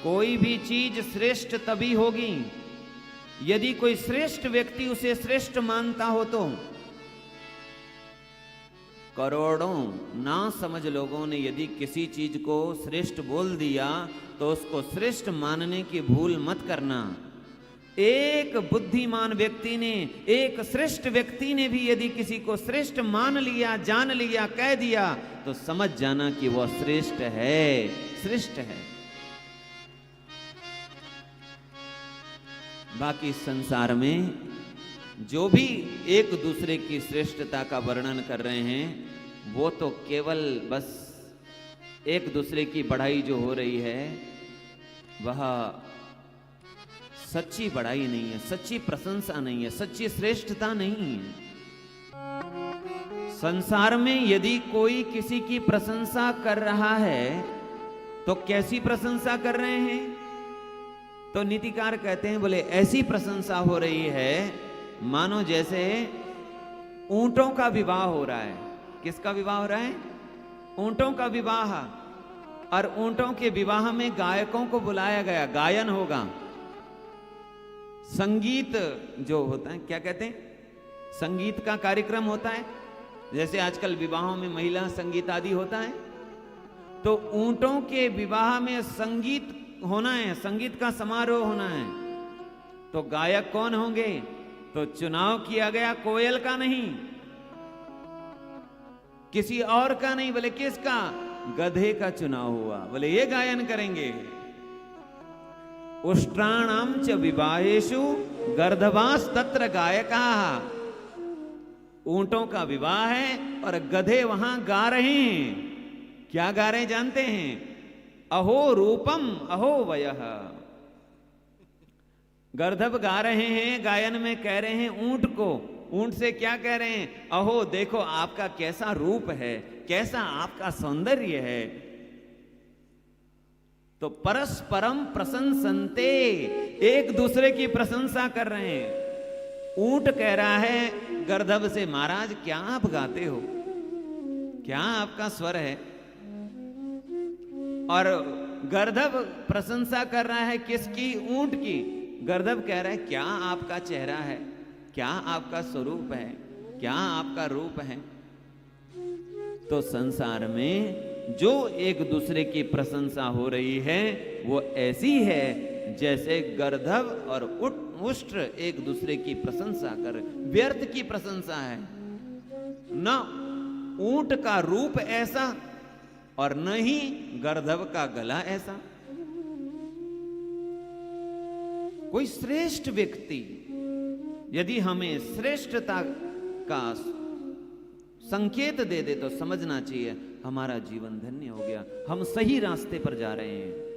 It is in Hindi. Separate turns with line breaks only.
कोई भी चीज श्रेष्ठ तभी होगी यदि कोई श्रेष्ठ व्यक्ति उसे श्रेष्ठ मानता हो। तो करोड़ों ना समझ लोगों ने यदि किसी चीज को श्रेष्ठ बोल दिया तो उसको श्रेष्ठ मानने की भूल मत करना। एक बुद्धिमान व्यक्ति ने, एक श्रेष्ठ व्यक्ति ने भी यदि किसी को श्रेष्ठ मान लिया, जान लिया, कह दिया तो समझ जाना कि वह श्रेष्ठ है, श्रेष्ठ है। बाकी संसार में जो भी एक दूसरे की श्रेष्ठता का वर्णन कर रहे हैं वो तो केवल बस एक दूसरे की बढ़ाई जो हो रही है वह सच्ची बढ़ाई नहीं है, सच्ची प्रशंसा नहीं है, सच्ची श्रेष्ठता नहीं है। संसार में यदि कोई किसी की प्रशंसा कर रहा है तो कैसी प्रशंसा कर रहे हैं? तो नीतिकार कहते हैं बोले ऐसी प्रशंसा हो रही है मानो जैसे ऊंटों का विवाह हो रहा है। किसका विवाह हो रहा है? ऊंटों का विवाह। और ऊंटों के विवाह में गायकों को बुलाया गया, गायन होगा, संगीत जो होता है, क्या कहते हैं, संगीत का कार्यक्रम होता है। जैसे आजकल विवाहों में महिला संगीत आदि होता है, तो ऊंटों के विवाह में संगीत होना है, संगीत का समारोह होना है। तो गायक कौन होंगे? तो चुनाव किया गया कोयल का नहीं, किसी और का नहीं, बोले किसका? गधे का चुनाव हुआ, बोले ये गायन करेंगे। उष्ट्राणाम च विवाहेषु गर्दभास तत्र गायका। ऊंटों का विवाह है और गधे वहां गा रहे हैं। क्या गा रहे जानते हैं? अहो रूपम अहो वयः। गर्दभ गा रहे हैं, गायन में कह रहे हैं ऊंट को, ऊंट से क्या कह रहे हैं? अहो देखो आपका कैसा रूप है, कैसा आपका सौंदर्य है। तो परस्परम प्रशंसन्ते, एक दूसरे की प्रशंसा कर रहे हैं। ऊंट कह रहा है गर्दभ से, महाराज क्या आप गाते हो, क्या आपका स्वर है। और गर्दभ प्रशंसा कर रहा है किसकी? ऊंट की। गर्दभ कह रहा है क्या आपका चेहरा है, क्या आपका स्वरूप है, क्या आपका रूप है। तो संसार में जो एक दूसरे की प्रशंसा हो रही है वो ऐसी है जैसे गर्दभ और उष्ट्र एक दूसरे की प्रशंसा कर, व्यर्थ की प्रशंसा है। न ऊंट का रूप ऐसा और न ही गर्दभ का गला ऐसा। कोई श्रेष्ठ व्यक्ति यदि हमें श्रेष्ठता का संकेत दे दे तो समझना चाहिए हमारा जीवन धन्य हो गया, हम सही रास्ते पर जा रहे हैं।